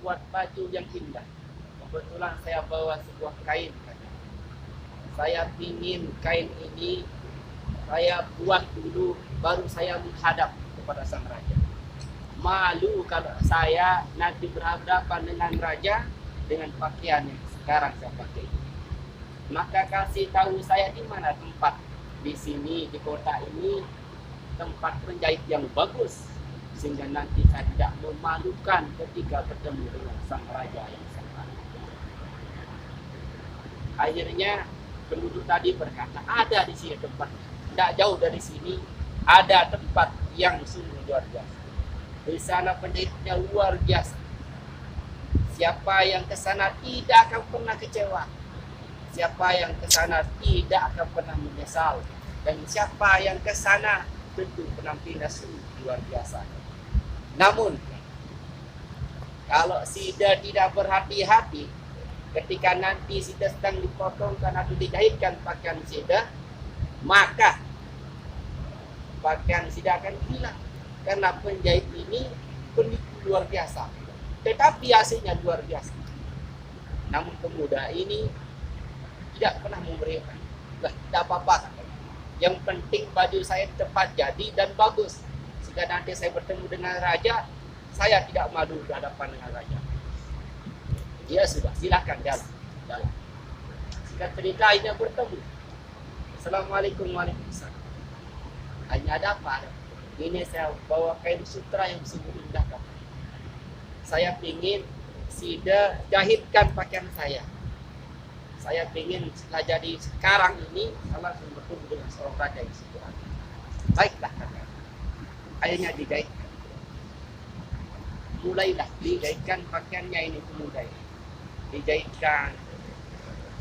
buat baju yang indah. Kebetulan saya bawa sebuah kain. Saya ingin kain ini saya buat dulu, baru saya menghadap kepada sang raja. Malu kalau saya nanti berhadapan dengan raja dengan pakaian yang sekarang saya pakai. Maka kasih tahu saya di mana tempat di sini, di kota ini, tempat penjahit yang bagus, sehingga nanti saya tidak memalukan ketika bertemu dengan sang raja yang sangat. Akhirnya penduduk tadi berkata, ada di sini tempat, tidak jauh dari sini ada tempat yang sungguh luar biasa. Di sana penjahitnya luar biasa. Siapa yang ke sana tidak akan pernah kecewa. Siapa yang ke sana tidak akan pernah menyesal. Dan siapa yang ke sana tentu penampilannya sungguh luar biasa. Namun, kalau Sida tidak berhati-hati, ketika nanti Sida sedang dipotongkan atau dijahitkan pakaian Sida, maka pakaian Sida akan hilang. Karena penjahit ini penipu luar biasa. Tetapi hasilnya luar biasa. Namun pemuda ini tidak pernah memberikan. Tidak apa-apa. Yang penting baju saya tepat jadi dan bagus. Sehingga nanti saya bertemu dengan raja, saya tidak malu berhadapan dengan raja. Ya sudah, silakan jalan. Sehingga cerita ini bertemu. Assalamualaikum warahmatullahi wabarakatuh. Hanya ada apa? Ini saya bawa kain sutra yang sungguh indah. Saya ingin Sida jahitkan pakaian saya. Saya ingin setelah jadi sekarang ini saya langsung bertemu dengan seorang raja yang sungguh. Baiklah, akhirnya dijahitkan. Mulailah dijahitkan pakaiannya ini pemuda ini. Dijahitkan.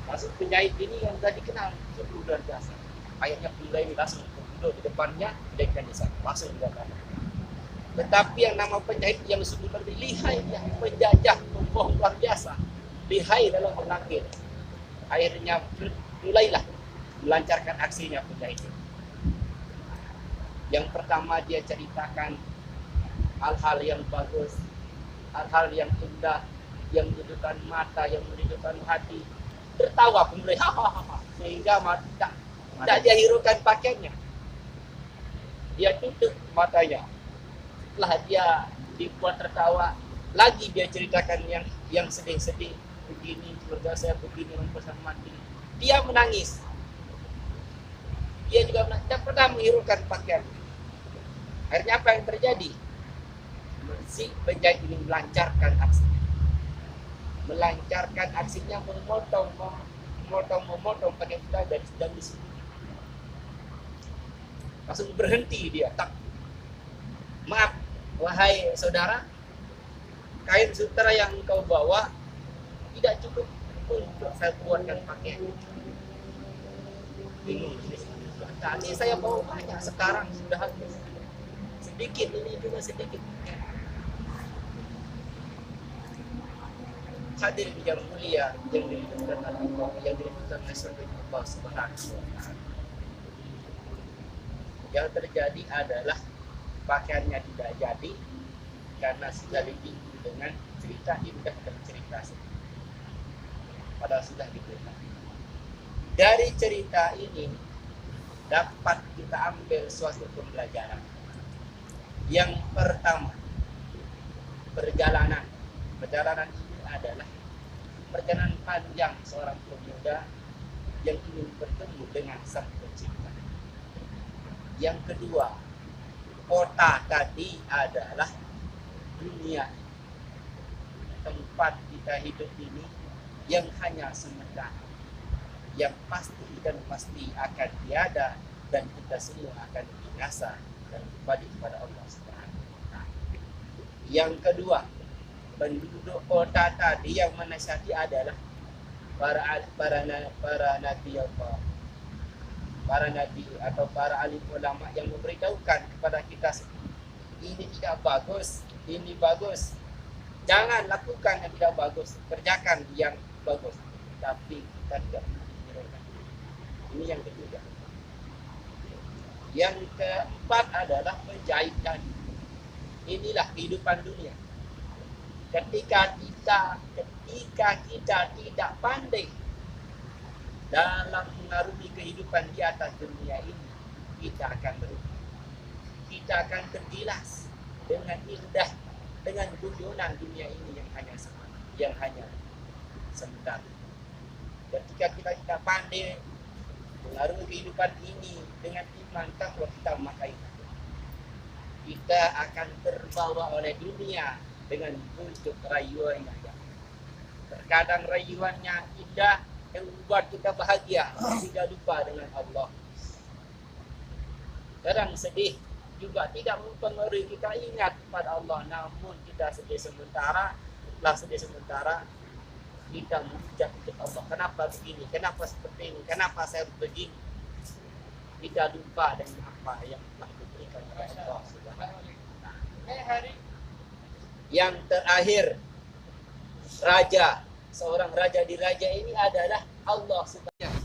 Masuk penjahit ini yang tadi kenal sungguh luar biasa. Akhirnya pemuda ini langsung duduk di depannya, dijahitkan di sana. Langsung dijahitkan. Tetapi yang nama penjahit yang sungguh lebih lihai, yang penjajah, pembohong luar biasa, lihai dalam menakir. Akhirnya mulailah melancarkan aksinya penjahit. Yang pertama dia ceritakan hal-hal yang bagus, hal-hal yang indah, yang menundukkan mata, yang menundukkan hati. Tertawa pemuda, hahaha, sehingga tidak dia hiraukan pakaiannya. Dia tutup matanya. Setelah dia dibuat tertawa, lagi dia ceritakan yang sedih-sedih. Begini keluarga saya, begini mempesan mati. Dia menangis. Dia juga tidak pernah menghiraukan pakaian. Akhirnya apa yang terjadi? Si penjahit ini melancarkan aksinya. Melancarkan aksinya memotong pakaian kita dari sini. Langsung berhenti dia. Tak. Maaf, wahai saudara, kain sutra yang kau bawa tidak cukup untuk saya buatkan pakaian. Bingung. Tadi saya bawa banyak, sekarang sudah habis. Sedikit, ini juga sedikit. Hadir yang mulia yang dirindukan Allah, yang dirindukan Allah Subhanahu wa Ta'ala. Yang terjadi adalah pakaiannya tidak jadi karena sudah ditipu dengan cerita indah dan cerita sedih. Padahal sudah diberitahu. Dari cerita ini dapat kita ambil suatu pembelajaran. Yang pertama, perjalanan ini adalah perjalanan panjang seorang pemuda yang ingin bertemu dengan Sang Pencipta. Yang kedua, kota tadi adalah dunia, tempat kita hidup ini yang hanya sementara, yang pasti dan pasti akan tiada, dan kita semua akan binasa dan kembali kepada Allah Subhanahu wa Ta'ala. Yang kedua, penduduk kota tadi yang menasihati adalah para nabi Allah, para nabi atau para alim ulama yang memberitahukan kepada kita ini tidak bagus, ini bagus. Jangan lakukan yang tidak bagus, kerjakan yang bagus. Tapi kita tidak menghiraukan. Ini yang ketiga. Yang keempat adalah penjahitan. Inilah kehidupan dunia. Ketika ketika kita tidak pandai dalam mengarungi kehidupan di atas dunia ini, kita akan berubah. Kita akan tergilas dengan indah, dengan guyonan dunia ini yang hanya sebentar. Ketika kita tidak pandai mengarungi kehidupan ini dengan iman takwa kita, maka kita akan terbawa oleh dunia dengan buntut rayuannya. Terkadang rayuannya indah yang membuat kita bahagia, tidak lupa dengan Allah. Kadang sedih juga tidak mempengaruhi kita ingat kepada Allah, namun kita sedih sementara. Setelah sedih sementara, kita mengucap untuk Allah, kenapa begini, kenapa seperti ini, kenapa saya begini. Kita lupa dengan apa yang telah diberikan oleh Allah Subhanahu wa Ta'ala. Yang terakhir, seorang raja di raja ini adalah Allah Subhanahu wa Ta'ala.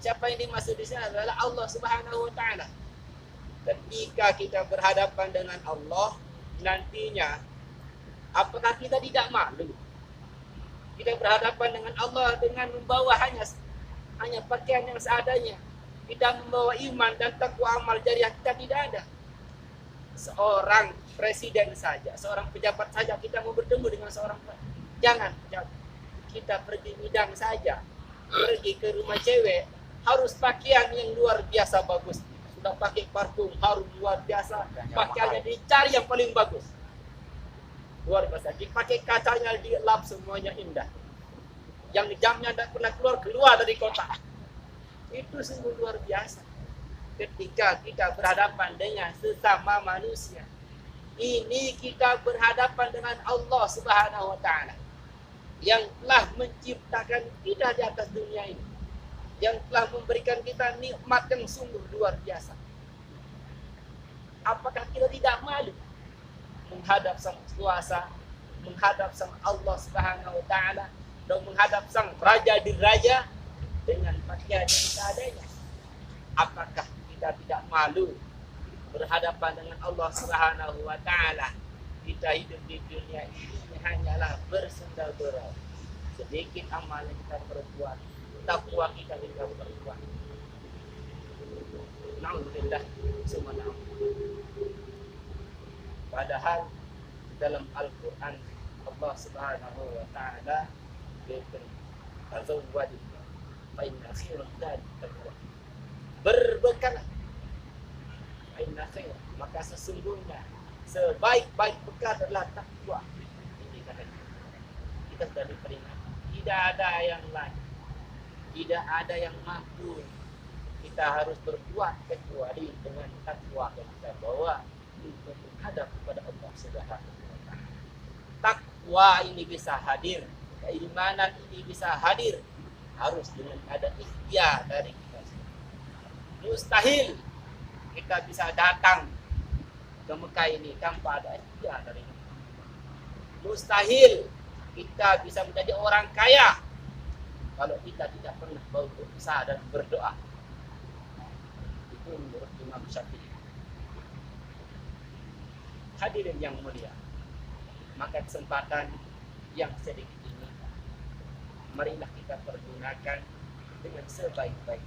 Siapa yang dimaksud di sini adalah Allah Subhanahu wa Ta'ala. Ketika kita berhadapan dengan Allah nantinya, apakah kita tidak malu? Kita berhadapan dengan Allah dengan membawa hanya pakaian yang seadanya. Kita membawa iman dan takwa amal jariah kita tidak ada. Seorang presiden saja, seorang pejabat saja kita mau bertemu dengan seorang, jangan kita pergi midang saja, pergi ke rumah cewek harus pakaian yang luar biasa bagus. Sudah pakai parfum harum luar biasa, pakaiannya dicari yang paling bagus. Luar biasa, dipakai kacanya dilap semuanya indah. Yang jamnya tidak pernah keluar dari kota. Itu sungguh luar biasa. Ketika kita berhadapan dengan sesama manusia, ini kita berhadapan dengan Allah Subhanahu wa Ta'ala yang telah menciptakan kita di atas dunia ini, yang telah memberikan kita nikmat yang sungguh luar biasa. Apakah kita tidak malu menghadap sang kuasa, menghadap sang Allah Subhanahu wa Ta'ala, dan menghadap sang raja di raja dengan pakaian yang seadanya? Apakah kita tidak malu berhadapan dengan Allah Subhanahu wa Ta'ala? Kita hidup di dunia ini hanyalah bersenda gurau. Sedikit amal yang kita perbuat, takwa kita perbuat. Na'udzubillah subhanahu. Padahal dalam Al-Quran Allah Subhanahu wa Ta'ala berfirman, "Tazawwadu fa inna khairaz zadi taqwa." Berbekallah, fa inna khair, maka sesungguhnya sebaik-baik bekal adalah takwa. Ini katanya. Kita sudah diperingat, tidak ada yang lain, tidak ada yang mampu kita harus berbuat kecuali dengan takwa yang kita bawa untuk menghadap kepada Allah Subhanahu wa Ta'ala. Takwa ini bisa hadir, keimanan ini bisa hadir harus dengan ada ikhtiar dari kita. Mustahil kita bisa datang ke Mekah ini tanpa ada ikhtiar dari kita. Mustahil kita bisa menjadi orang kaya kalau kita tidak pernah berusaha dan berdoa. Itu menurut Imam Syafi'i. Hadirin yang mulia, maka kesempatan yang sedikit ini marilah kita pergunakan dengan sebaik-baik.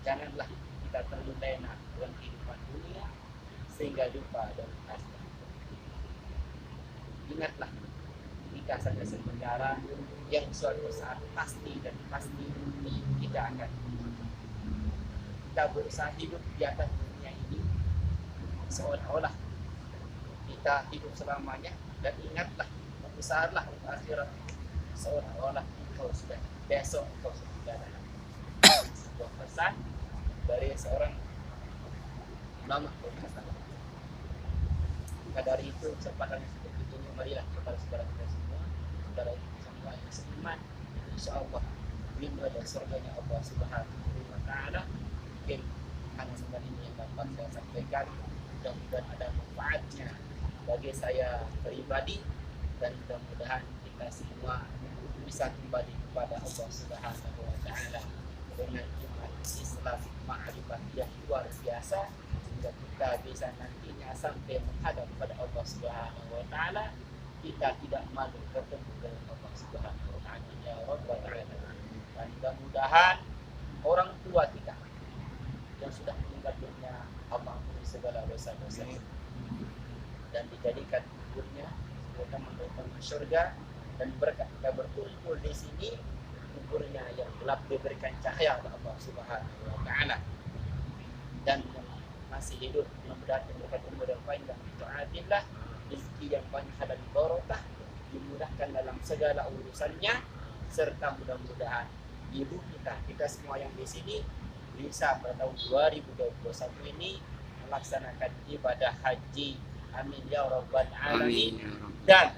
Janganlah kita terlalu lena dengan kehidupan dunia sehingga lupa dari akhirat. Ingatlah, jika saja sementara yang suatu saat pasti kita akan kita berusaha hidup di atas dunia ini seolah-olah kita hidup selamanya, dan ingatlah, berusahalah untuk akhirat seolah-olah besok engkau sudah ada. Sebuah pesan dari seorang ulama. Maka dari itu kesempatan seperti ini marilah kepada saudara kita semua, saudara semua yang seiman, insyaallah ridha dan surganya Allah Subhanahu wa Ta'ala. Mungkin hanya sekedar ini yang dapat saya sampaikan. Mudah-mudahan ada manfaatnya bagi saya pribadi, dan mudah-mudahan kita semua bisa kembali kepada Allah Subhanahu wa Ta'ala dengan iman Islam ma'rifah yang luar biasa, sehingga kita bisa nantinya sampai menghadap kepada Allah Subhanahu wa Ta'ala kita tidak malu bertemu dengan Allah Subhanahu wa taala ya Rabbal alamin. Dan mudah-mudahan orang tua kita yang sudah meninggal dunia Allah ampuni segala dosa-dosa dan dijadikan kuburnya sebagai tempat surga, dan berkat kita berkumpul di sini kuburnya yang gelap diberikan cahaya oleh Allah Subhanahu wa taala, dan yang masih hidup mudah-mudahan diberikan umur yang panjang, ta'atillah, rezeki yang banyak dan barokah, dimudahkan dalam segala urusannya, serta mudah-mudahan ibu kita semua yang di sini bisa pada tahun 2021 ini melaksanakan ibadah haji. Amin ya Rabbal alamin. Dan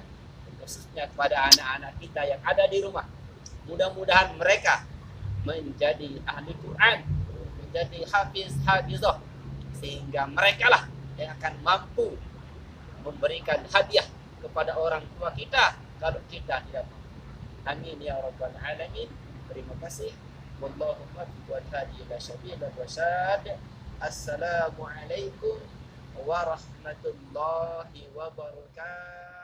khususnya kepada anak-anak kita yang ada di rumah, mudah-mudahan mereka menjadi ahli Quran, menjadi hafizah, sehingga mereka lah yang akan mampu memberikan hadiah kepada orang tua kita kalau kita tidak mampu. Amin ya Rabbal alamin. Terima kasih. Wallahu muwaffiq hadi ila sabilir rasyad. Assalamualaikum warahmatullahi wabarakatuh.